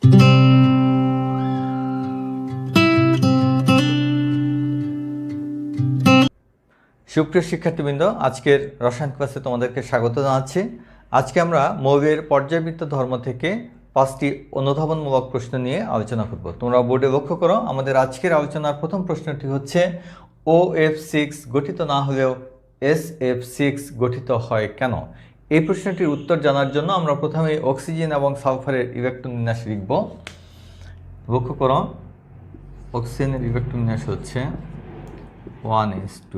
সুপ্রিয় শিক্ষার্থীবৃন্দ, আজকের রসায়ন ক্লাসে তোমাদেরকে স্বাগত জানাচ্ছি। আজকে আমরা মৌলের পর্যায়বৃত্ত ধর্ম থেকে 5টি অনুধাবনমূলক প্রশ্ন নিয়ে আলোচনা করব। তোমরা বোর্ডে লক্ষ্য করো, আমাদের আজকের আলোচনার প্রথম প্রশ্নটি হচ্ছে OF6 গঠিত না হলেও SF6 গঠিত হয় কেন? এই প্রশ্নটির উত্তর জানার জন্য আমরা প্রথমে অক্সিজেন এবং সালফারের ইলেকট্রন বিন্যাস লিখব। লক্ষ্য করো, অক্সিজেনের ইলেকট্রন বিন্যাস হচ্ছে 1s2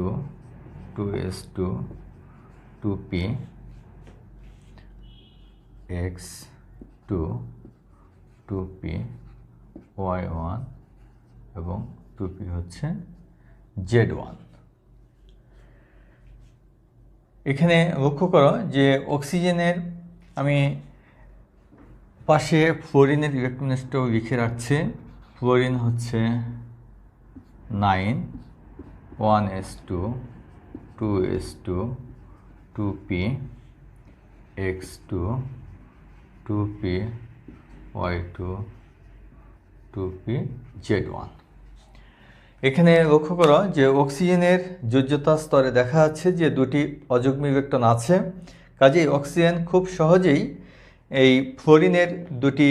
2s2 2p x2 2p y1 এবং 2p হচ্ছে z1। এখানে লক্ষ্য করো যে অক্সিজেনের আমি পাশে ফ্লোরিনের ইলেকট্রনটাও লিখে রাখছি। ফ্লোরিন হচ্ছে 9 1s2 2s2 2p x2 2p y2 2p z1। এখানে লক্ষ্য করো যে অক্সিজেনের যোজ্যতা স্তরে দেখা যাচ্ছে যে দুটি অযুগ্ম ইলেকট্রন আছে, কাজেই অক্সিজেন খুব সহজেই এই ফ্লোরিনের দুটি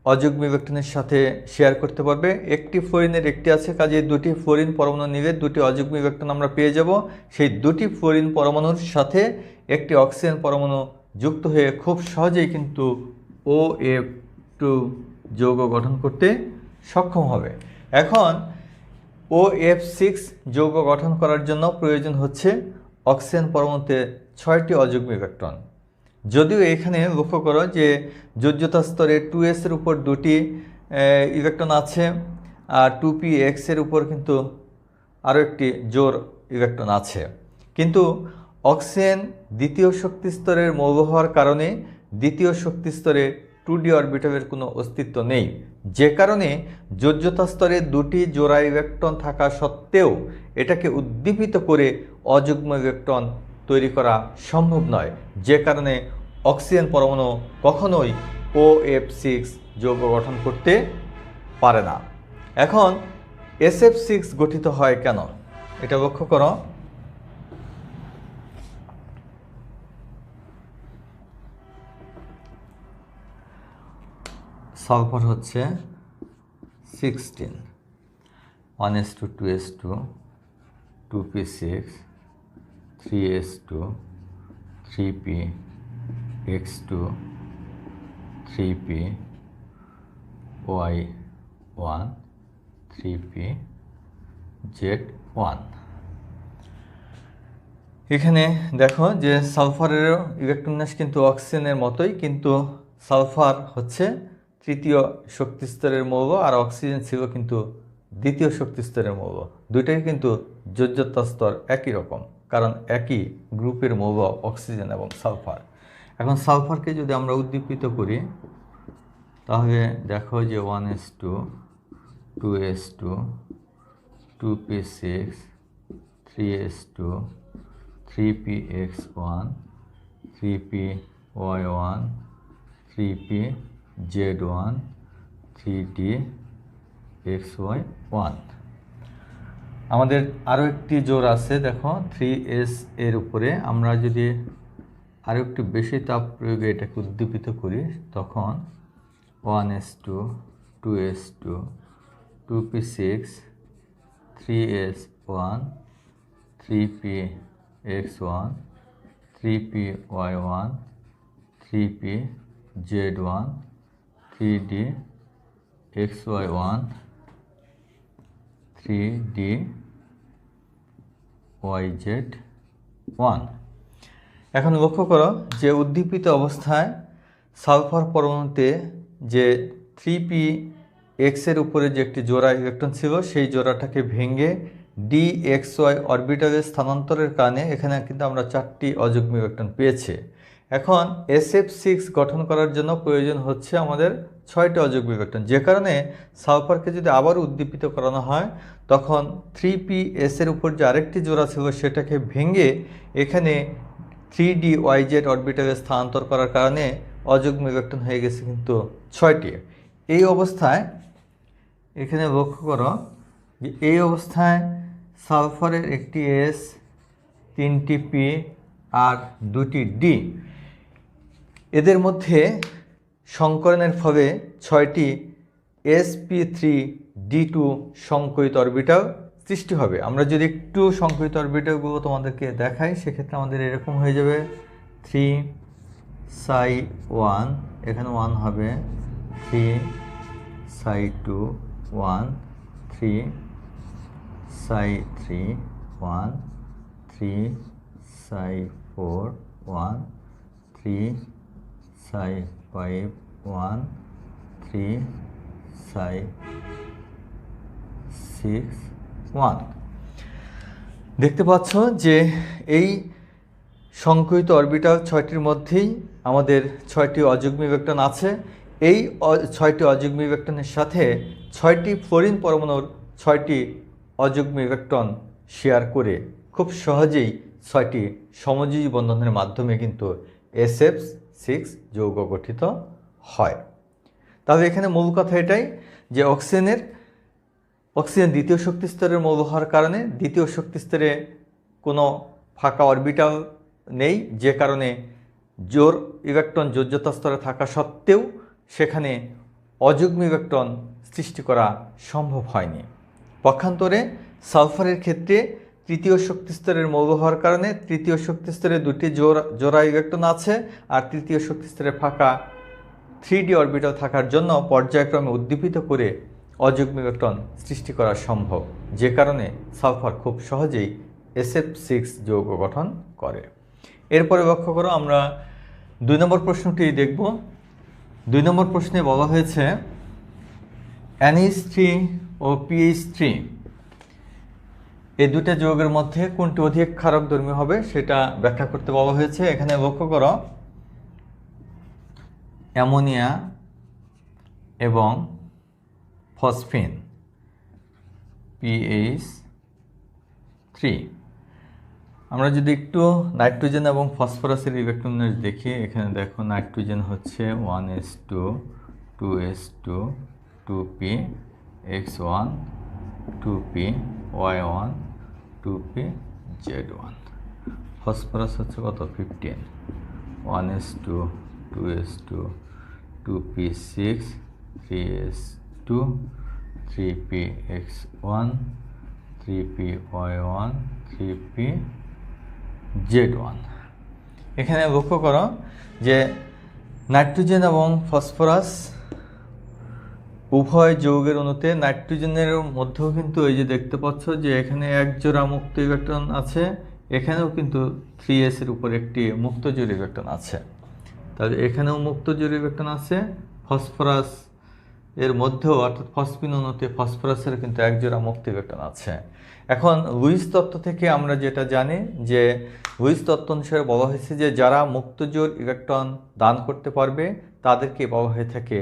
অযুগ্ম ইলেকট্রনের সাথে শেয়ার করতে পারবে। একটি ফ্লোরিনের একটি আছে, কাজেই দুটি ফ্লোরিন পরমাণু নিলে দুটি অযুগ্ম ইলেকট্রন আমরা পেয়ে যাব। সেই দুটি ফ্লোরিন পরমাণুর সাথে একটি অক্সিজেন পরমাণু যুক্ত হয়ে খুব সহজেই কিন্তু OF2 যৌগ গঠন করতে সক্ষম হবে। এখন OF6 যৌগ গঠন করার জন্য প্রয়োজন হচ্ছে অক্সিজেন পরমাণুতে 6টি অযুগ্ম ইলেকট্রন। যদিও এখানে লক্ষ্য করো যে যোজ্যতা স্তরে 2s এর উপর দুটি ইলেকট্রন আছে, আর 2px এর উপর কিন্তু আরও একটি জোড় ইলেকট্রন আছে, কিন্তু অক্সিজেন দ্বিতীয় শক্তি স্তরের মৌল হওয়ার কারণে দ্বিতীয় শক্তি স্তরে 2d অরবিটালের কোনো অস্তিত্ব নেই, যে কারণে যোজ্যতা স্তরে দুটি জোড়া ইলেকট্রন থাকা সত্ত্বেও এটাকে উদ্দীপিত করে অযুগ্ম ইলেকট্রন তৈরি করা সম্ভব নয়, যে কারণে অক্সিজেন পরমাণু কখনোই OF6 যৌগ গঠন করতে পারে না। এখন SF6 গঠিত হয় কেন এটা লক্ষ্য করো। সালফার হচ্ছে 16 1s2 2s2 2p6 3s2 3p x2 3p y1 3p z1। এখানে দেখো যে সালফারেরও ইলেকট্রন বিন্যাস কিন্তু অক্সিজেনের মতোই, কিন্তু সালফার হচ্ছে তৃতীয় শক্তিস্তরের মৌল আর অক্সিজেন ছিল কিন্তু দ্বিতীয় শক্তিস্তরের মৌল। দুইটাই কিন্তু যোজ্যতা স্তর একই রকম, কারণ একই গ্রুপের মৌল অক্সিজেন এবং সালফার। এখন সালফারকে যদি আমরা উদ্দীপিত করি তাহলে দেখো যে 1s2 2s2 2p6 3s2 3px1 3py1 3pz1 3dxy1। আমাদের আরও একটি জোড় আছে, দেখো 3s এর উপরে আমরা যদি আরও একটু বেশি তাপ প্রয়োগে এটাকে উদ্দীপিত করি তখন 1s2 2s2 2p6 3s1 3px1 3py1 3pz1 3dxy1 3dyz1। এখন লক্ষ্য করো যে উদ্দীপিত অবস্থায় সালফার পরমাণুতে যে 3px এর উপরে যে একটি জোড়া ইলেকট্রন ছিল সেই জোড়াটাকে ভেঙে dxy অরবিটালে স্থানান্তরের কারণে এখানে কিন্তু আমরা 4টি অযুগ্ম ইলেকট্রন পেয়েছি। এখন SF6 গঠন করার জন্য প্রয়োজন হচ্ছে আমাদের 6টি অযুগ্ম ইলেকট্রন, যে কারণে সালফারকে যদি আবার উদ্দীপিত করানো হয় তখন 3p's এর উপর যে আরেকটি জোড়া ছিল সেটাকে ভেঙে এখানে 3dyz অরবিটালে স্থানান্তর করার কারণে অযুগ্ম ইলেকট্রন হয়ে গেছে কিন্তু 6টি। এই অবস্থায় এখানে লক্ষ্য করো যে এই অবস্থায় সালফারের একটি এস, 3টি পি আর 2টি ডি, এদের মধ্যে সংকরণের ফলে 6টি sp3d2 সংকরিত অরবিটাল সৃষ্টি হবে। আমরা যদি একটু সংকরিত অরবিটালগুলো তোমাদেরকে দেখাই, সেক্ষেত্রে আমাদের এরকম হয়ে যাবে 3ψ1, এখানে 1 হবে, 3ψ2 1, 3ψ3 1, 3ψ4 1, 3ψ5 1, 3ψ6 1। দেখতে পাচ্ছ যে এই সংকরিত অরবিটাল 6টির মধ্যেই আমাদের 6টি অযুগ্ম ইলেকট্রন আছে। এই 6টি অযুগ্ম ইলেকট্রনের সাথে 6টি ফ্লোরিন পরমাণুর 6টি অযুগ্ম ইলেকট্রন শেয়ার করে খুব সহজেই 6টি সমযোজী বন্ধনের মাধ্যমে কিন্তু SF6 যৌগ গঠিত হয়। তাহলে এখানে মূল কথা এটাই যে অক্সিজেন দ্বিতীয় শক্তি স্তরের মৌল হওয়ার কারণে দ্বিতীয় শক্তি স্তরে কোনো ফাঁকা অরবিটাল নেই, যে কারণে জোর ইলেকট্রন যোজ্যতা স্তরে থাকা সত্ত্বেও সেখানে অযুগ্ম ইলেকট্রন সৃষ্টি করা সম্ভব হয়নি। পক্ষান্তরে সালফারের ক্ষেত্রে তৃতীয় শক্তি স্তরের মৌল হওয়ার কারণে তৃতীয় শক্তি স্তরে 2টি জোড়া ইলেকট্রন আছে, আর তৃতীয় শক্তি স্তরে ফাঁকা 3D অরবিটাল থাকার জন্য পর্যায়ক্রমে উদ্দীপিত করে অযুগ্ম ইলেকট্রন সৃষ্টি করা সম্ভব, যে কারণে সালফার খুব সহজেই SF6 যৌগ গঠন করে। এরপরে লক্ষ্য করো, আমরা 2 নম্বর প্রশ্নটি দেখব। 2 নম্বর প্রশ্নে বলা হয়েছে NH3 ও PH3 এই দুটো যৌগের মধ্যে কোনটি অধিক ক্ষারকধর্মী হবে সেটা ব্যাখ্যা করতে বলা হয়েছে। এখানে লক্ষ্য করো, অ্যামোনিয়া এবং ফসফিন PH3, আমরা যদি একটু নাইট্রোজেন এবং ফসফরাসের ইলেকট্রন দেখি, এখানে দেখো নাইট্রোজেন হচ্ছে 1s2 2s2 2p x1 2p y1 2p z1, phosphorus হচ্ছে কত 15 1s2 2s2 2p6 3s2 3p x1 3p y1 3p z1। এখানে লক্ষ্য করো যে নাইট্রোজেন এবং ফসফরাস উভয় যৌগের অণুতে নাইট্রোজেনের মধ্যেও কিন্তু এই যে দেখতে পাচ্ছ যে এখানে এক জোড়া মুক্ত ইলেকট্রন আছে, এখানেও কিন্তু 3s এর উপর একটি মুক্ত জোড় ইলেকট্রন আছে। তাহলে এখানেও মুক্ত জোড় ইলেকট্রন আছে, ফসফরাস এর মধ্যেও অর্থাৎ ফসফিন অণুতে ফসফরাসের কিন্তু এক জোড়া মুক্ত ইলেকট্রন আছে। এখন লুইস তত্ত্ব থেকে আমরা যেটা জানি যে লুইস তত্ত্ব অনুসারে বলা হয়েছে যে যারা মুক্ত জোড় ইলেকট্রন দান করতে পারবে তাদেরকে বলা হয়ে থাকে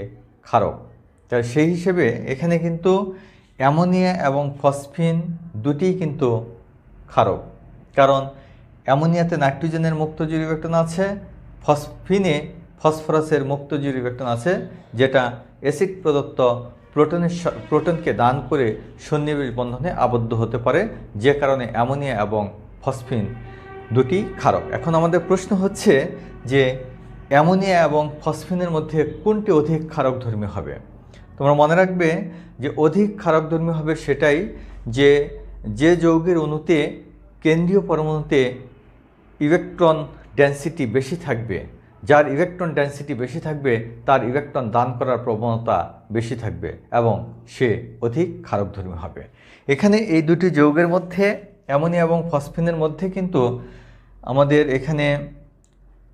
ক্ষারক। তাই সেই হিসেবে এখানে কিন্তু অ্যামোনিয়া এবং ফসফিন দুটিই কিন্তু ক্ষারক, কারণ অ্যামোনিয়াতে নাইট্রোজেনের মুক্ত জোড় ইলেকট্রন আছে, ফসফিনে ফসফরাসের মুক্ত জোড় ইলেকট্রন আছে, যেটা অ্যাসিড প্রদত্ত প্রোটনকে দান করে সন্নিবেশ বন্ধনে আবদ্ধ হতে পারে, যে কারণে অ্যামোনিয়া এবং ফসফিন দুটি ক্ষারক। এখন আমাদের প্রশ্ন হচ্ছে যে অ্যামোনিয়া এবং ফসফিনের মধ্যে কোনটি অধিক ক্ষারকধর্মী হবে। তোমরা মনে রাখবে যে অধিক ক্ষারকধর্মী হবে সেটাই যে যৌগের অণুতে কেন্দ্রীয় পরমাণুতে ইলেকট্রন ডেনসিটি বেশি থাকবে, যার ইলেকট্রন ডেনসিটি বেশি থাকবে তার ইলেকট্রন দান করার প্রবণতা বেশি থাকবে এবং সে অধিক ক্ষারকধর্মী হবে। এখানে এই দুটি যৌগের মধ্যে অ্যামোনিয়া এবং ফসফিনের মধ্যে কিন্তু আমাদের এখানে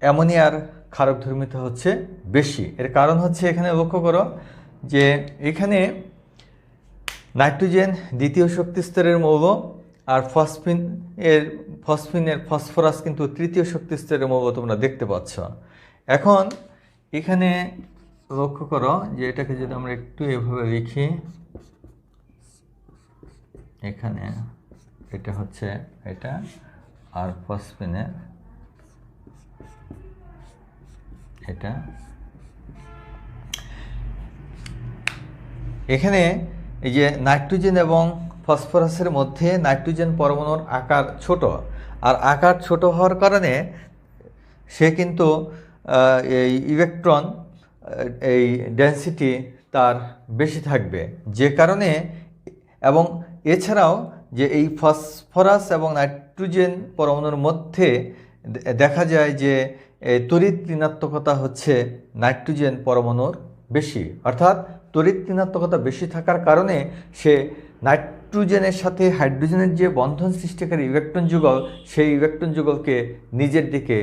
অ্যামোনিয়ার ক্ষারকধর্মিতা হচ্ছে বেশি। এর কারণ হচ্ছে এখানে লক্ষ্য করো যে এখানে নাইট্রোজেন দ্বিতীয় শক্তি স্তরের মৌল আর ফসফিনের ফসফরাস কিন্তু তৃতীয় শক্তি স্তরের মৌল তোমরা দেখতে পাচ্ছ। এখন এখানে লক্ষ্য করো যে এটাকে যদি আমরা একটু এভাবে লিখি, এখানে এটা হচ্ছে এটা আর ফসফিনের এটা। এখানে এই যে নাইট্রোজেন এবং ফসফরাসের মধ্যে নাইট্রোজেন পরমাণুর আকার ছোট, আর আকার ছোট হওয়ার কারণে সে কিন্তু এই ইলেকট্রন এই ডেনসিটি তার বেশি থাকবে, যে কারণে এবং এছাড়াও যে এই ফসফরাস এবং নাইট্রোজেন পরমাণুর মধ্যে দেখা যায় যে তড়িৎ ঋণাত্মকতা হচ্ছে নাইট্রোজেন পরমাণুর বেশি, অর্থাৎ তড়িৎ ঋণাত্মকতা বেশি থাকার কারণে সে নাইট্রোজেনের সাথে হাইড্রোজেনের যে বন্ধন সৃষ্টিকারী ইলেকট্রন যুগল, সেই ইলেকট্রন যুগলকে নিজের দিকে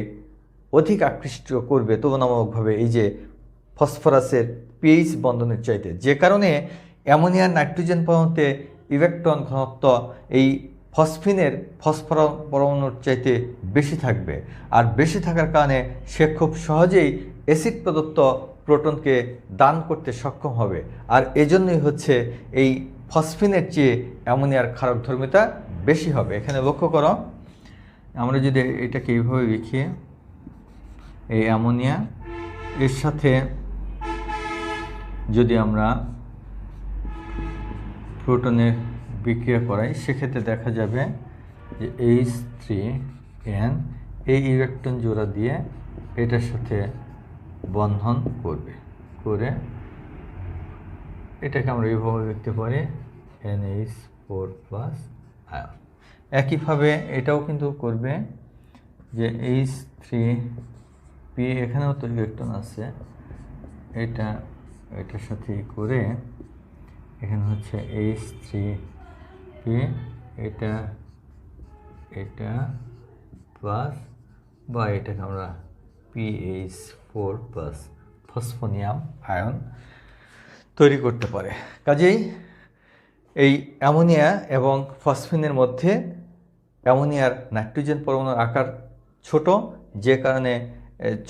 অধিক আকৃষ্ট করবে তুলনামূলকভাবে এই যে ফসফরাসের পিএইচ বন্ধনের চাইতে, যে কারণে অ্যামোনিয়ার নাইট্রোজেন পরমাণুতে ইলেকট্রন ঘনত্ব এই ফসফিনের ফসফরাস পরমাণুর চাইতে বেশি থাকবে, আর বেশি থাকার কারণে সে খুব সহজেই অ্যাসিড প্রদত্ত প্রোটনকে দান করতে সক্ষম হবে। আর এজন্যই হচ্ছে এই ফসফিনের চেয়ে অ্যামোনিয়ার ক্ষারকধর্মিতা বেশি হবে। এখানে লক্ষ্য করো, আমরা যদি এটাকে এইভাবে লিখি, এই অ্যামোনিয়া এর সাথে যদি আমরা প্রোটনের বিক্রিয়া করাই, সেক্ষেত্রে দেখা যাবে যে H3N এই ইলেকট্রন জোড়া দিয়ে এটার সাথে বন্ধন করবে, করে এটাকে আমরা এইভাবে লিখতে পারি NH4+ আয়ন। একইভাবে এটাও কিন্তু করবে যে H3P, এখানেও তো ইলেকট্রন আছে, এটার সাথে করে এখানে হচ্ছে H3P, এটা প্লাস, বা এটাকে আমরা PH4+ ফসফোনিয়াম আয়ন তৈরি করতে পারে। কাজেই এই অ্যামোনিয়া এবং ফসফিনের মধ্যে অ্যামোনিয়ার নাইট্রোজেন পরমাণুর আকার ছোট, যে কারণে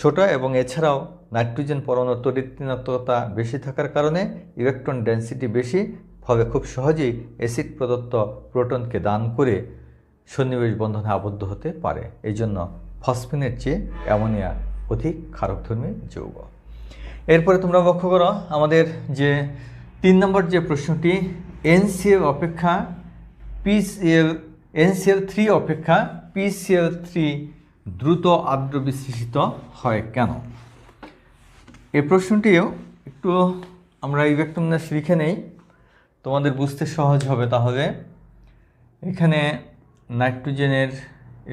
ছোট, এবং এছাড়াও নাইট্রোজেন পরমাণুর তড়িৎ ঋণাত্মকতা বেশি থাকার কারণে ইলেকট্রন ডেনসিটি বেশি, ফলে খুব সহজেই অ্যাসিড প্রদত্ত প্রোটনকে দান করে সন্নিবেশ বন্ধনে আবদ্ধ হতে পারে। এই জন্য ফসফিনের চেয়ে অ্যামোনিয়া অধিক ক্ষারকধর্মী যৌগ। এরপরে তোমরা লক্ষ্য করো আমাদের যে 3 নম্বর যে প্রশ্নটি, NCl অপেক্ষা NCl3 অপেক্ষা PCl3 দ্রুত আর্দ্র বিশ্লেষিত হয় কেন? এই প্রশ্নটিও একটু আমরা ইলেকট্রোবিন্যাস লিখে নেই, তোমাদের বুঝতে সহজ হবে। তাহলে এখানে নাইট্রোজেনের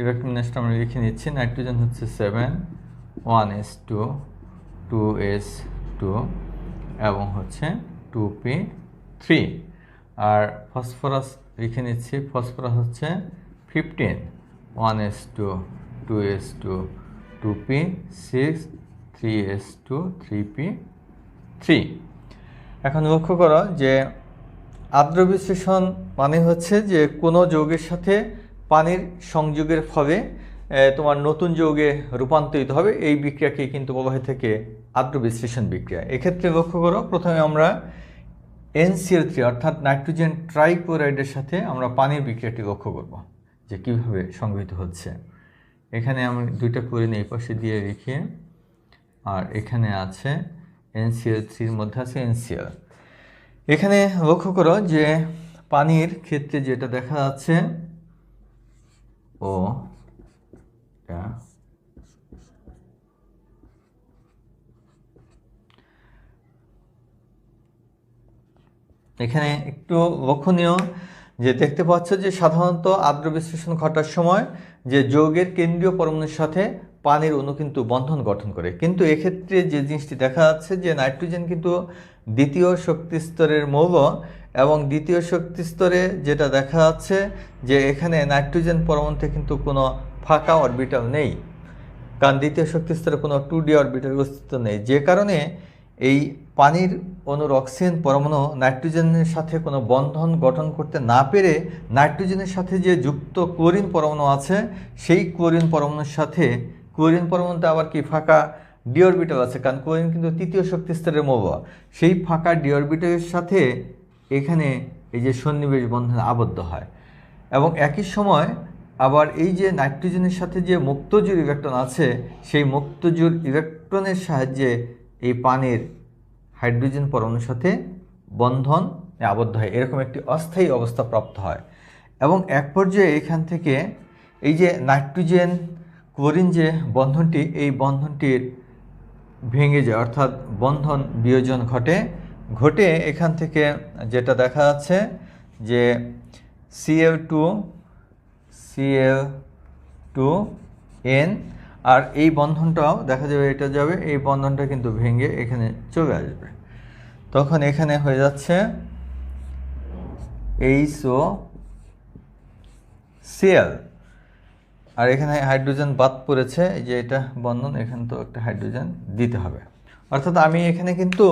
ইলেকট্রোবিন্যাসটা আমরা লিখে নিচ্ছি। নাইট্রোজেন হচ্ছে 7 1s2 2s2 এবং হচ্ছে 2p3, আর ফসফরাস লিখে নিচ্ছি। ফসফরাস হচ্ছে 15 1s2 2s2 2p6 3s2 3p3। এখন লক্ষ্য করো যে আর্দ্র বিশ্লেষণ মানে হচ্ছে যে কোনো যৌগের সাথে পানির সংযোগের ফলে তোমার নতুন যৌগে রূপান্তরিত হবে, এই বিক্রিয়াকে কিন্তু বলা হয়ে থাকে আর্দ্র বিশ্লেষণ বিক্রিয়া। এক্ষেত্রে লক্ষ্য করো, প্রথমে আমরা NCl3 অর্থাৎ নাইট্রোজেন ট্রাইক্লোরাইডের সাথে আমরা পানির বিক্রিয়াটি লক্ষ্য করব যে কীভাবে সংগঠিত হচ্ছে। এখানে আমি 2টা ক্লোরিন এই পাশে দিয়ে রেখে, আর এখানে আছে NCl3-র মধ্যে আছে NCl। এখানে লক্ষ্য করো যে পানির ক্ষেত্রে যেটা দেখা যাচ্ছে, এখানে একটু লক্ষণীয় যে দেখতে পাচ্ছ যে সাধারণত আর্দ্র বিশ্লেষণ ঘটার সময় যে যৌগের কেন্দ্রীয় পরমাণুর সাথে পানির অণু কিন্তু বন্ধন গঠন করে, কিন্তু এক্ষেত্রে যে জিনিসটি দেখা যাচ্ছে যে নাইট্রোজেন কিন্তু দ্বিতীয় শক্তি স্তরের মৌল, এবং দ্বিতীয় শক্তি স্তরে যেটা দেখা যাচ্ছে যে এখানে নাইট্রোজেন পরমাণুতে কিন্তু কোনো ফাঁকা অরবিটাল নেই, কারণ দ্বিতীয় শক্তি স্তরে কোনো 2d অরবিটাল অস্তিত্ব নেই, যে কারণে এই পানির অণুর অক্সিজেন পরমাণু নাইট্রোজেনের সাথে কোনো বন্ধন গঠন করতে না পেরে নাইট্রোজেনের সাথে যে যুক্ত ক্লোরিন পরমাণু আছে, সেই ক্লোরিন পরমাণুর সাথে, ক্লোরিন পরমাণুতে আবার কি ফাঁকা ডি অরবিটাল আছে, কারণ ক্লোরিন কিন্তু তৃতীয় শক্তি স্তরের মৌল, সেই ফাঁকা ডি অরবিটালের সাথে এখানে এই যে সন্নিবেশ বন্ধনে আবদ্ধ হয়। এবং একই সময় আবার এই যে নাইট্রোজেনের সাথে যে মুক্তজোর ইলেকট্রন আছে, সেই মুক্তজোর ইলেকট্রনের সাহায্যে এই পানির হাইড্রোজেন পরমাণুর সাথে বন্ধন আবদ্ধ হয়, এরকম একটি অস্থায়ী অবস্থা প্রাপ্ত হয়। এবং এক পর্যায়ে এখান থেকে এই যে নাইট্রোজেন ক্লোরিন যে বন্ধনটি, এই বন্ধনটির ভেঙে যায়, অর্থাৎ বন্ধন বিয়োজন ঘটে এখান থেকে যেটা দেখা যাচ্ছে যে Cl2Cl2N, আর এই বন্ধনটাও দেখা যাবে, এটা যাবে, এই বন্ধনটা কিন্তু ভেঙে এখানে চলে আসবে। তখন এখানে হয়ে যাচ্ছে HOCl, আর এখানে হাইড্রোজেন বাদ পড়েছে, এই যে এটা বন্ধন, এখানে তো একটা হাইড্রোজেন দিতে হবে। অর্থাৎ আমি এখানে কিন্তু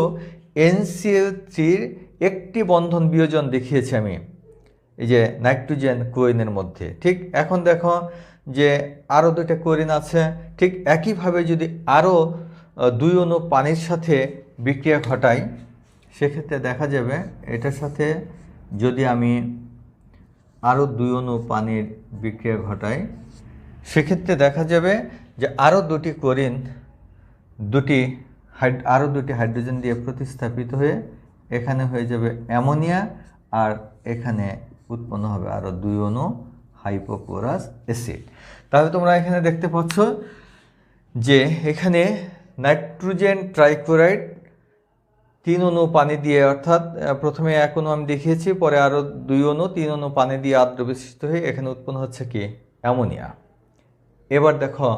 NCl3-র একটি বন্ধন বিয়োজন দেখিয়েছি আমি এই যে নাইট্রোজেন ক্লোরিনের মধ্যে। ঠিক এখন দেখো যে আরও দুইটা ক্লোরিন আছে, ঠিক একইভাবে যদি আরও 2 অণু পানির সাথে বিক্রিয়া ঘটাই, সেক্ষেত্রে দেখা যাবে এটার সাথে যদি আমি আরও 2 অণু পানির বিক্রিয়া ঘটাই, সেক্ষেত্রে দেখা যাবে যে আরও 2টি ক্লোরিন আরও দুটি হাইড্রোজেন দিয়ে প্রতিস্থাপিত হয়ে এখানে হয়ে যাবে অ্যামোনিয়া, আর এখানে উৎপন্ন হবে আরও 2 অণু হাইপোক্লোরাস অ্যাসিড। তাহলে তোমরা এখানে দেখতে পাচ্ছ যে এখানে নাইট্রোজেন ট্রাইক্লোরাইড 3 অণু পানি দিয়ে, অর্থাৎ প্রথমে 1 অণু আমি দেখিয়েছি, পরে আরও 2 অণু 3 অণু পানি দিয়ে আদ্র বিশিষ্ট হয়ে এখানে উৎপন্ন হচ্ছে কি অ্যামোনিয়া। এবার দেখো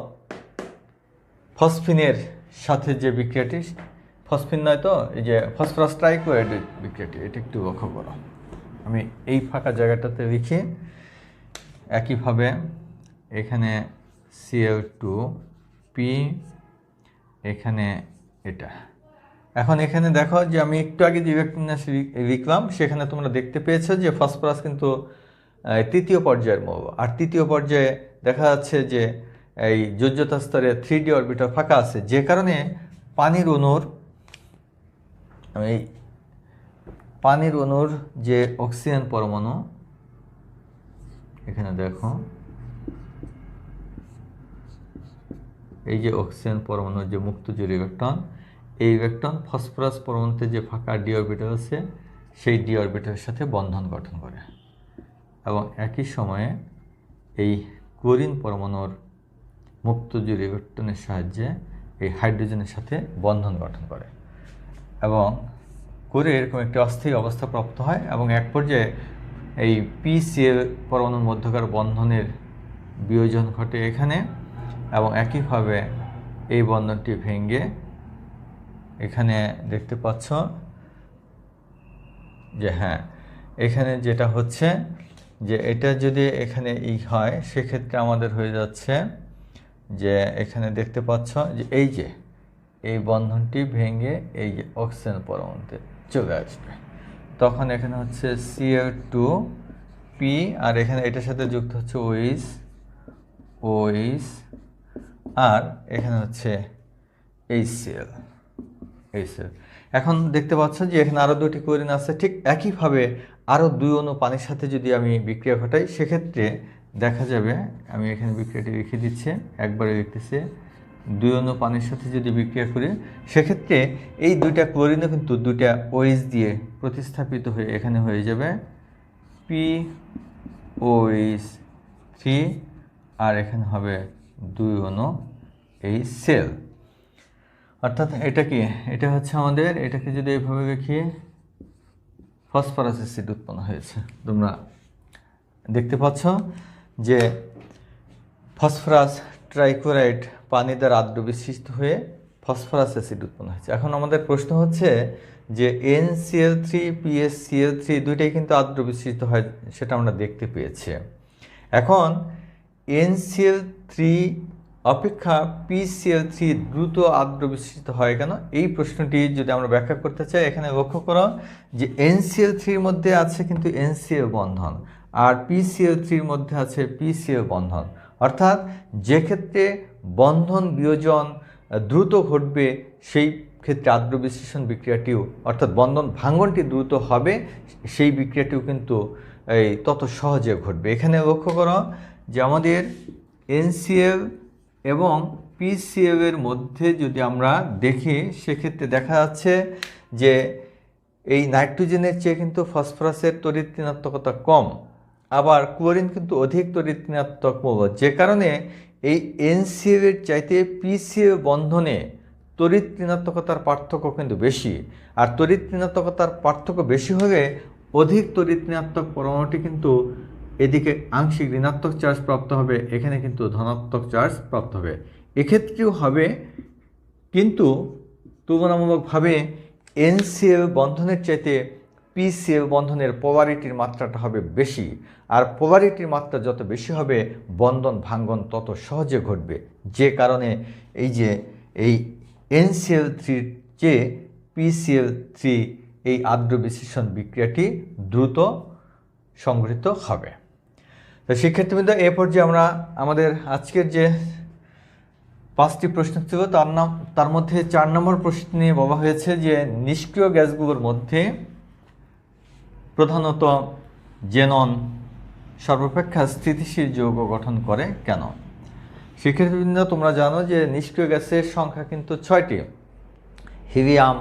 ফসফিনের সাথে যে বিক্রিয়াটি, ফসফিন নয় তো, এই যে ফসফরাস ট্রাইক্লোরাইড বিক্রিয়াটি, এটা একটু লক্ষ্য করো। আমি এই ফাঁকা জায়গাটাতে লিখি, একইভাবে এখানে Cl2P, এখানে এটা। এখন এখানে দেখো যে আমি একটু আগে যে ইলেকট্রোবিন্যাস লিখলাম, সেখানে তোমরা দেখতে পেয়েছো যে ফসফরাস কিন্তু 3য় পর্যায়ের মৌল, আর 3য় পর্যায়ে দেখা যাচ্ছে যে এই যোজ্যতা স্তরে 3D অরবিটাল ফাঁকা আছে, যে কারণে পানির অণুর যে অক্সিজেন পরমাণু, এখানে দেখো এই যে অক্সিজেন পরমাণুর যে মুক্তজোড় ইলেকট্রন, এই ইলেকট্রন ফসফরাস পরমাণুতে যে ফাঁকা ডি অরবিটাল আছে, সেই ডি অরবিটালের সাথে বন্ধন গঠন করে, এবং একই সময়ে এই ক্লোরিন পরমাণুর মুক্তজোড় ইলেকট্রনের সাহায্যে এই হাইড্রোজেনের সাথে বন্ধন গঠন করে, এবং করে এরকম একটি অস্থায়ী অবস্থা প্রাপ্ত হয়। এবং এক পর্যায়ে এই PCl পরমাণুর মধ্যকার বন্ধনের বিয়োজন ঘটে এখানে, এবং একইভাবে এই বন্ধনটি ভেঙে এখানে দেখতে পাচ্ছ যে হ্যাঁ, এখানে যেটা হচ্ছে যে এটা যদি এখানে হয়, সেক্ষেত্রে আমাদের হয়ে যাচ্ছে যে এখানে দেখতে পাচ্ছ যে এই বন্ধনটি ভেঙে এই যে অক্সিজেন পরমাণুতে চলে আসবে। তখন এখানে হচ্ছে Cl2P, আর এখানে এটার সাথে যুক্ত হচ্ছে OH, আর এখানে হচ্ছে HCl। এখন দেখতে পাচ্ছ যে এখানে আরও 2টি ক্লোরিন আছে, ঠিক একইভাবে আরও 2 অণু পানির সাথে যদি আমি বিক্রিয়া ঘটাই, সেক্ষেত্রে দেখা যাবে, আমি এখানে বিক্রিয়াটি লিখে দিচ্ছি, একবারে লিখতেছি, 2 অণু পানির সাথে যদি বিক্রিয়া করি, সেক্ষেত্রে এই 2টা ক্লোরিনও কিন্তু 2টা OH দিয়ে প্রতিস্থাপিত হয়ে এখানে হয়ে যাবে POH3, আর এখানে হবে 2 অণু HCl। অর্থাৎ এটা কি, এটা হচ্ছে আমাদের, এটাকে যদি এইভাবে লিখি, ফসফরাস অ্যাসিড উৎপন্ন হয়েছে। তোমরা দেখতে পাচ্ছ যে ফসফরাস ট্রাইক্লোরাইড পানি দ্বারা আদ্র বিশিষ্ট হয়ে ফসফরাস অ্যাসিড উৎপন্ন হয়েছে। এখন আমাদের প্রশ্ন হচ্ছে যে NCl3 PSCl3 দুইটাই কিন্তু আদ্র বিশিষ্ট হয়, সেটা আমরা দেখতে পেয়েছি। এখন NCl3 অপেক্ষা PCl3 দ্রুত আদ্র বিশিষ্ট হয় কেন, এই প্রশ্নটি যদি আমরা ব্যাখ্যা করতে চাই, এখানে লক্ষ্য করো যে NCl3-র মধ্যে আছে কিন্তু NCl বন্ধন, আর PCl3-র মধ্যে আছে PCl বন্ধন। অর্থাৎ যে ক্ষেত্রে বন্ধন বিয়োজন দ্রুত ঘটবে, সেই ক্ষেত্রে আদ্র বিশ্লেষণ বিক্রিয়াটিও, অর্থাৎ বন্ধন ভাঙ্গনটি দ্রুত হবে, সেই বিক্রিয়াটিও কিন্তু তত সহজে ঘটবে। এখানে লক্ষ্য করো যে আমাদের NCl এবং PCl এর মধ্যে যদি আমরা দেখি, সেক্ষেত্রে দেখা যাচ্ছে যে এই নাইট্রোজেনের চেয়ে কিন্তু ফসফরাসের তড়িৎ ঋণাত্মকতা কম, আবার ক্লোরিন কিন্তু অধিক তড়িৎ ঋণাত্মক মৌল, যে কারণে এই NCl এর চাইতে PCl বন্ধনে তড়িৎ ঋণাত্মকতার পার্থক্য কিন্তু বেশি। আর তড়িৎ ঋণাত্মকতার পার্থক্য বেশি হলে অধিক তড়িৎ ঋণাত্মক পরমাণুটি কিন্তু এদিকে আংশিক ঋণাত্মক চার্জ প্রাপ্ত হবে, এখানে কিন্তু ধনাত্মক চার্জ প্রাপ্ত হবে। এক্ষেত্রেও হবে, কিন্তু তুলনামূলকভাবে NCl বন্ধনের চাইতে PCl বন্ধনের পোলারিটির মাত্রাটা হবে বেশি, আর পোলারিটির মাত্রা যত বেশি হবে বন্ধন ভাঙ্গন তত সহজে ঘটবে, যে কারণে এই NCl3 চেয়ে PCl3 এই আদ্র বিশ্লেষণ বিক্রিয়াটি দ্রুত সংঘটিত হবে। তো শিক্ষার্থীবৃন্দ, এ পর্যায়ে আমরা আমাদের আজকের যে 5টি প্রশ্ন ছিল তার মধ্যে 4 নম্বর প্রশ্ন নিয়ে বলা হয়েছে যে নিষ্ক্রিয় গ্যাসগুলোর মধ্যে প্রধানত জেনন সর্বাপেক্ষা স্থিতিশীল যৌগ গঠন করে কেন? শিক্ষার্থীবৃন্দ, তোমরা জানো যে নিষ্ক্রিয় গ্যাসের সংখ্যা কিন্তু 6টি: হিলিয়াম,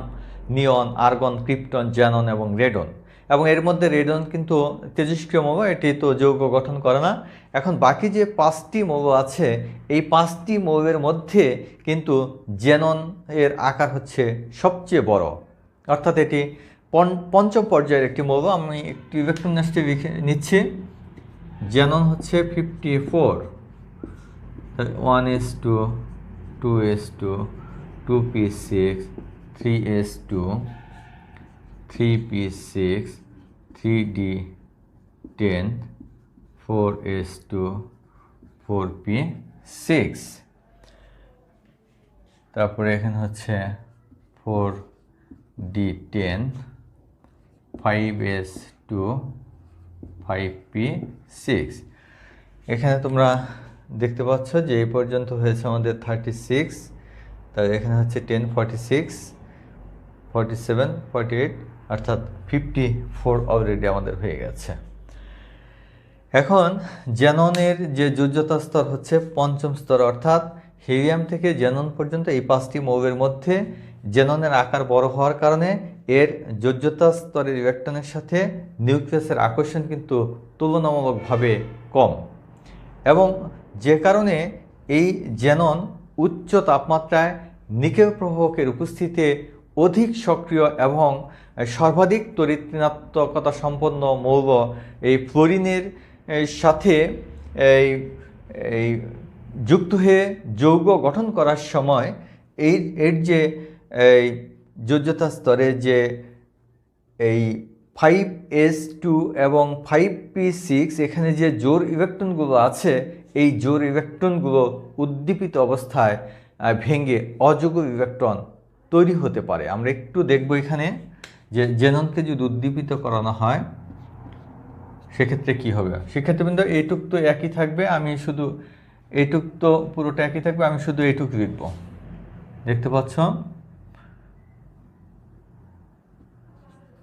নিয়ন, আর্গন, ক্রিপ্টন, জ্যানন এবং রেডন। এবং এর মধ্যে রেডন কিন্তু তেজস্ক্রিয় মৌল, এটি তো যৌগ গঠন করে না। এখন বাকি যে 5টি মৌল আছে, এই 5টি মৌলের মধ্যে কিন্তু জ্যানন এর আকার হচ্ছে সবচেয়ে বড়, অর্থাৎ এটি পঞ্চম পর্যায়ের একটি মৌল। আমি একটি ইলেকট্রোনেস্টে লিখে নিচ্ছি। জ্যানন হচ্ছে 54, 1s2, 2s2, 2p6, 3s2, 3p6, 3d10, 4s2, 4p6। তারপরে এখানে হচ্ছে 4d10, 5s2, 5p6। এখানে তোমরা দেখতে পাচ্ছ যে এই পর্যন্ত হয়েছে আমাদের 36, তাহলে এখানে হচ্ছে 10, 46, 47, 48, অর্থাৎ 54 অলরেডি আমাদের হয়ে গেছে। এখন জ্যাননের যে যোজ্যতা স্তর হচ্ছে 5ম স্তর, অর্থাৎ হিলিয়াম থেকে জ্যানন পর্যন্ত এই 5টি মৌলের মধ্যে জ্যাননের আকার বড় হওয়ার কারণে এর যোজ্যতা স্তরের ইলেকট্রনের সাথে নিউক্লিয়াসের আকর্ষণ কিন্তু তুলনামূলকভাবে কম, এবং যে কারণে এই জ্যানন উচ্চ তাপমাত্রায় নিকেল প্রবাহকের উপস্থিতিতে অধিক সক্রিয় এবং সর্বাধিক তড়িৎ ঋণাত্মকতা সম্পন্ন মৌল এই ফ্লোরিনের সাথে এই যুক্ত হয়ে যৌগ গঠন করার সময় এর যে যোজ্যতা স্তরে যে এই 5s2 এবং 5p6 এখানে যে জোড় ইলেকট্রনগুলো আছে, এই জোড় ইলেকট্রনগুলো উদ্দীপিত অবস্থায় ভেঙে অযৌগ ইলেকট্রন তৈরি হতে পারে। আমরা একটু দেখব এখানে যে জ্যাননকে যদি উদ্দীপিত করানো হয় সেক্ষেত্রে কি হবে। শিক্ষার্থীবৃন্দ, এইটুক তো একই থাকবে, আমি শুধু এইটুক তো পুরোটা একই থাকবে, আমি শুধু এইটুক লিখব। দেখতে পাচ্ছ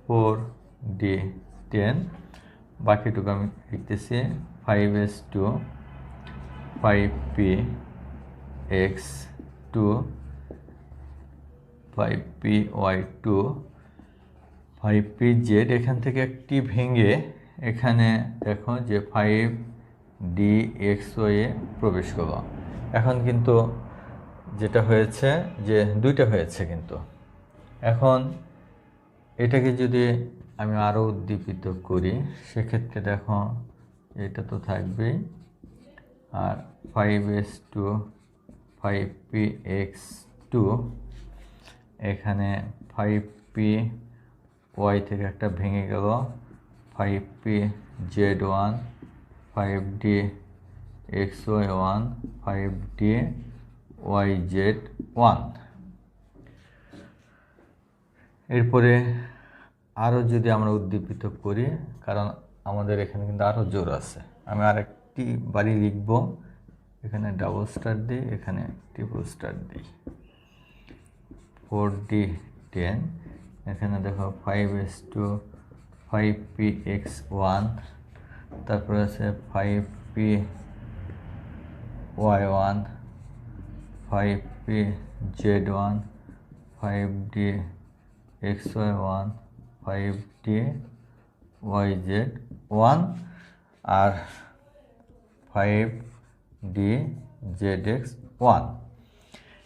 4d10, বাকিটুকু আমি লিখতেছি 5s2, 5px2, 5py2, 5pz। এখান থেকে একটি ভেঙে এখানে দেখো যে 5dxy এ প্রবেশ করলো। এখন কিন্তু যেটা হয়েছে যে 2টা হয়েছে, কিন্তু এখন এটাকে যদি আমি আরও উদ্দীপিত করি সেক্ষেত্রে দেখো এটা তো থাকবেই, আর 5s2, 5px2, এখানে 5py থেকে একটা ভেঙে গেল, 5pz1, 5dxy1, 5dyz1। এরপরে আরও যদি আমরা উদ্দীপিত করি, কারণ আমাদের এখানে কিন্তু আরও জোর আছে, আমি আরেকটি বাড়ি লিখব, এখানে ডাবল স্টার দিই, এখানে ট্রিপল স্টার দিই। 4d10, এখানে দেখো 5s2, 5px1, তারপরে আছে 5py1, 5pz1, 5dxy1, 5DYZ1 আর 5DZX1।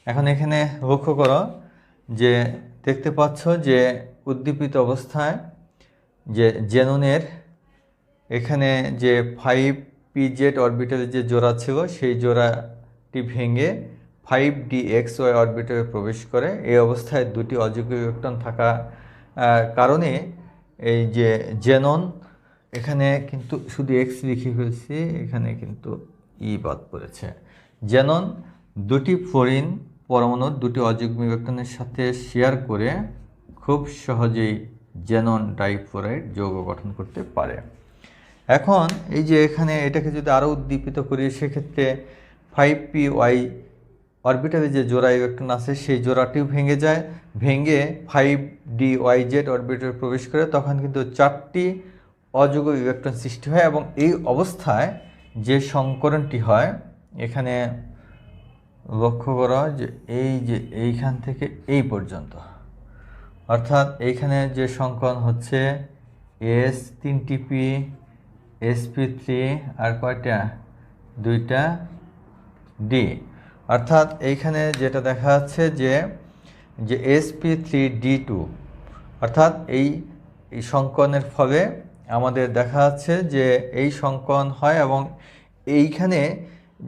এখন এখানে লক্ষ্য করো যে দেখতে পাচ্ছ যে উদ্দীপিত অবস্থায় যে জেননের এখানে যে 5PZ অরবিটালের যে জোড়া ছিল সেই জোড়াটি ভেঙে 5DXY অরবিটালে প্রবেশ করে। এই অবস্থায় দুটি অযৌগিক ইলেকট্রন থাকা কারণে এই যে জেনন, এখানে কিন্তু শুধু X লিখে ফেলছি, এখানে কিন্তু ই বাদ পড়েছে। জেনন দুটি ফ্লোরিন পরমাণুর দুটি অযৌগিক ইলেকট্রনের সাথে শেয়ার করে খুব সহজেই জেনন ডাইফ্লোরাইড যৌগ গঠন করতে পারে। এখন এই যে এখানে এটাকে যদি আরও উদ্দীপিত করি, সেক্ষেত্রে 5py অরবিটালে যে জোড়া ইলেকট্রন আছে সেই জোড়াটিও ভেঙে যায়, ভেঙে 5dyz অরবিটালে প্রবেশ করে, তখন কিন্তু 4টি অযৌগ ইলেকট্রন সৃষ্টি হয়। এবং এই অবস্থায় যে সংকরণটি হয়, এখানে লক্ষ্য করা যে এইখান থেকে এই পর্যন্ত, অর্থাৎ এইখানে যে সংকরণ হচ্ছে S 3TP sp3 আর কয়টা, 2টা D, অর্থাৎ এইখানে যেটা দেখা যাচ্ছে যে sp3d2, অর্থাৎ এই সংকরণের ফলে আমাদের দেখা যাচ্ছে যে এই সংকরণ হয় এবং এইখানে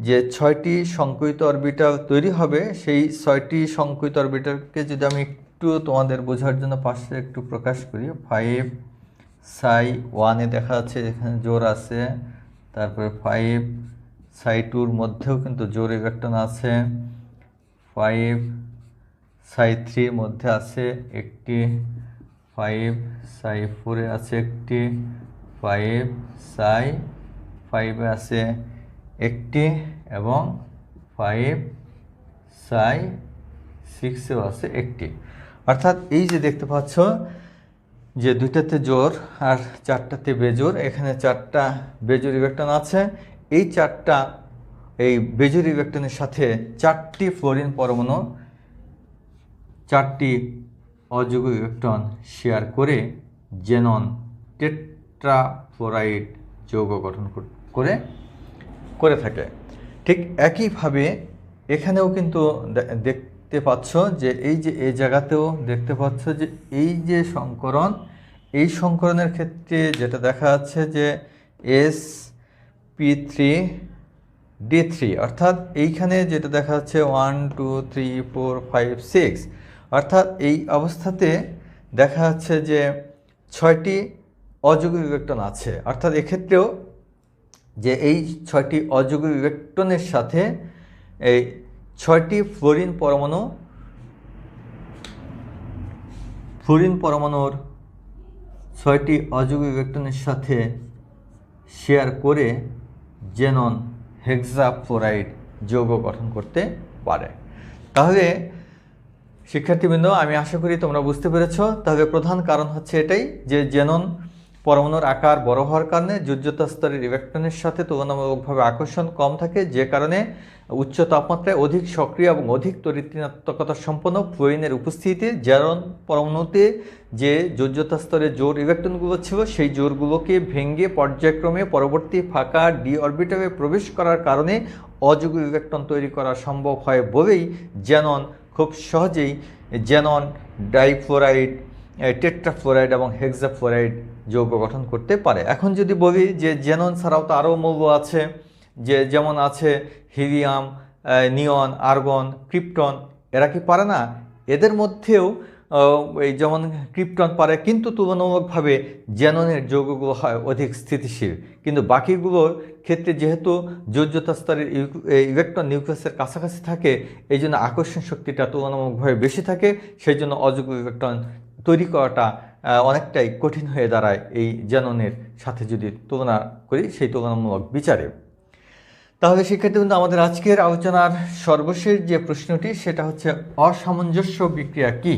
যে 6টি সংকুচিত অরবিটাল তৈরি হবে, সেই 6টি সংকুচিত অরবিটালকে যদি আমি একটু তোমাদের বোঝার জন্য পাশে একটু প্রকাশ করি, 5psi1 দেখা যাচ্ছে এখানে জোর আছে, তারপরে 5psi2 মধ্যেও কিন্তু জোর ইলেকট্রন আছে, 5psi3 মধ্যে আছে একটি, 5psi4 আছে একটি, 5psi5 আছে একটি এবং 5psi6 আছে একটি। অর্থাৎ এই যে দেখতে পাচ্ছ যে 2টাতে জোর আর 4টাতে বেজোর, এখানে 4টা বেজোর ইলেকট্রন আছে। এই 4টা এই বেজোর ইলেকট্রনের সাথে 4টি ফ্লোরিন পরমাণু 4টি অযৌগ ইলেকট্রন শেয়ার করে জেনন টেট্রাফ্লোরাইড যৌগ গঠন করে থাকে। ঠিক একইভাবে এখানেও কিন্তু দেখতে পাচ্ছ যে এই জায়গাতেও দেখতে পাচ্ছ যে এই যে সংকরণ, এই সংকরণের ক্ষেত্রে যেটা দেখা যাচ্ছে যে sp3d3, অর্থাৎ এইখানে যেটা দেখা যাচ্ছে 1 2 3 4 5 6, অর্থাৎ এই অবস্থাতে দেখা যাচ্ছে যে 6টি অযৌগিক ইলেকট্রন আছে। অর্থাৎ এক্ষেত্রেও যে এই 6টি অযৌগিক ইলেকট্রনের সাথে এই 6টি ফ্লোরিন পরমাণুর 6টি অযৌগিক ইলেকট্রনের সাথে শেয়ার করে জেনন হেক্সাফ্লোরাইড যৌগ গঠন করতে পারে। তাহলে শিক্ষার্থীবৃন্দ, আমি আশা করি তোমরা বুঝতে পেরেছ। তাহলে প্রধান কারণ হচ্ছে এটাই যে জেনন পরমাণুর আকার বড় হওয়ার কারণে যোজ্যতা স্তরের ইলেকট্রনের সাথে তুলনামূলকভাবে আকর্ষণ কম থাকে, যে কারণে উচ্চ তাপমাত্রায় অধিক সক্রিয় এবং অধিক তড়িৎ-ঋণাত্মকতা সম্পন্ন ফ্লোরিনের উপস্থিতিতে জেনন পরমাণুতে যে যোজ্যতা স্তরে জোর ইলেকট্রনগুলো ছিল সেই জোরগুলোকে ভেঙে পর্যায়ক্রমে পরবর্তী ফাঁকা ডি অরবিটালে প্রবেশ করার কারণে অযৌগিক ইলেকট্রন তৈরি করা সম্ভব হয় বলেই জেনন খুব সহজেই জেনন ডাইফ্লোরাইড, টেট্রাফ্লোরাইড এবং হেক্সাফ্লোরাইড যৌগ গঠন করতে পারে। এখন যদি বলি যে জেনন ছাড়াও তো আরও মৌল আছে, যেমন আছে হিলিয়াম, নিয়ন, আর্গন, ক্রিপ্টন, এরা কি পারে না? এদের মধ্যেও এই যেমন ক্রিপ্টন পারে, কিন্তু তুলনামূলকভাবে জেননের যৌগগুলো হয় অধিক স্থিতিশীল। কিন্তু বাকিগুলোর ক্ষেত্রে যেহেতু যোজ্যতা স্তরের ইলেকট্রন নিউক্লিয়াসের কাছাকাছি থাকে, এই জন্য আকর্ষণ শক্তিটা তুলনামূলকভাবে বেশি থাকে, সেই জন্য অযৌগ ইলেকট্রন তৈরি করাটা অনেকটাই কঠিন হয়ে দাঁড়ায় এই জেননের সাথে যদি তুলনা করি সেই তুলনামূলক বিচারে। তাহলে শিক্ষার্থীবৃন্দ, আমাদের আজকের আলোচনার সর্বশেষ যে প্রশ্নটি সেটা হচ্ছে অসামঞ্জস্য বিক্রিয়া কি।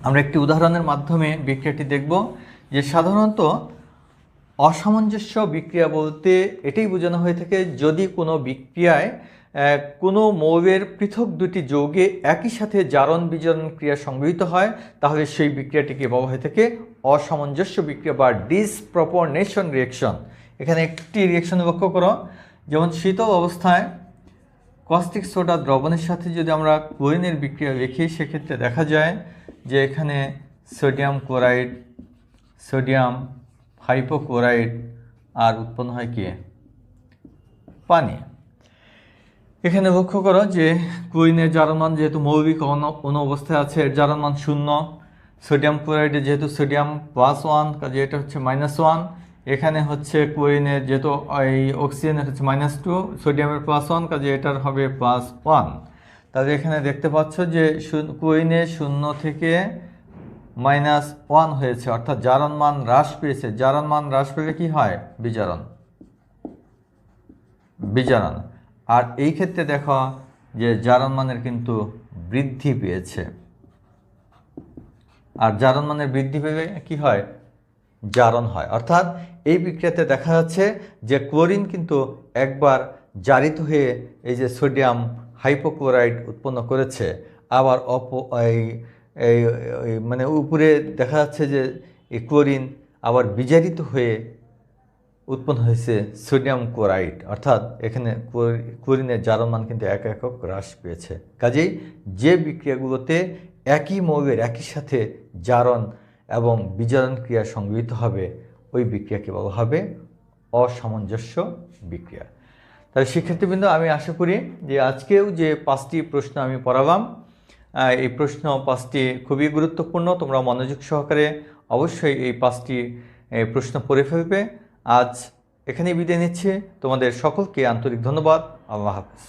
আমরা একটি উদাহরণের মাধ্যমে বিক্রিয়াটি দেখব। যে সাধারণত অসামঞ্জস্য বিক্রিয়া বলতে এটাই বোঝানো হয়ে থাকে যদি কোনো বিক্রিয়ায় কোনো মৌলের পৃথক দুটি যৌগে একই সাথে জারণ বিজারণ ক্রিয়া সংঘটিত হয়, তাহলে সেই বিক্রিয়াটিকে বলা হয়ে থাকে অসামঞ্জস্য বিক্রিয়া বা ডিসপ্রপরনেশন রিঅ্যাকশন। এখানে একটি রিঅ্যাকশন লক্ষ্য করো, যেমন শীতল অবস্থায় কস্টিক সোডা দ্রবণের সাথে যদি আমরা ক্লোরিনের বিক্রিয়া লিখি, সেক্ষেত্রে দেখা যায় যে এখানে সোডিয়াম ক্লোরাইড, সোডিয়াম হাইপোক্লোরাইড, আর উৎপন্ন হয় কি পানি। এখানে লক্ষ্য করো যে ক্লোরিনের জারণ মান যেহেতু মৌলিক অণু অবস্থায় আছে, এর জারণ মান 0। সোডিয়াম ক্লোরাইডে যেহেতু সোডিয়াম +1, কাজে এটা হচ্ছে -1। এখানে হচ্ছে ক্লোরিনের যেহেতু এই অক্সিজেনের হচ্ছে -2, সোডিয়ামের +1, কাজে এটার হবে +1। তাহলে এখানে দেখতে পাচ্ছ যে ক্লোরিনের 0 থেকে -1 হয়েছে, অর্থাৎ জারণ মান হ্রাস পেয়েছে। জারণ মান হ্রাস পেলে কি হয়? বিজারণ। আর এই ক্ষেত্রে দেখো যে জারণ মানের কিন্তু বৃদ্ধি পেয়েছে। আর জারণ মানের বৃদ্ধি পেলে কি হয়? জারণ হয়। অর্থাৎ এই বিক্রিয়াতে দেখা যাচ্ছে যে ক্লোরিন কিন্তু একবার জারিত হয়ে এই যে সোডিয়াম হাইপোক্লোরাইড উৎপন্ন করেছে, আবার মানে উপরে দেখা যাচ্ছে যে এই ক্লোরিন আবার বিজারিত হয়ে উৎপন্ন হয়েছে সোডিয়াম ক্লোরাইড। অর্থাৎ এখানে ক্লোরিনের জারণ মান কিন্তু এক একক হ্রাস পেয়েছে। কাজেই যে বিক্রিয়াগুলোতে একই মৌলের একই সাথে জারণ এবং বিজারণ ক্রিয়া সংঘটিত হবে, ওই বিক্রিয়াকে বলা হবে অসামঞ্জস্য বিক্রিয়া। তাহলে শিক্ষার্থীবৃন্দ, আমি আশা করি যে আজকেও যে 5টি প্রশ্ন আমি পড়ালাম, এই প্রশ্ন 5টি খুবই গুরুত্বপূর্ণ। তোমরা মনোযোগ সহকারে অবশ্যই এই 5টি প্রশ্ন পড়ে ফেলবে। আজ এখানেই বিদায় নিচ্ছি। তোমাদের সকলকে আন্তরিক ধন্যবাদ। আল্লাহ হাফেজ।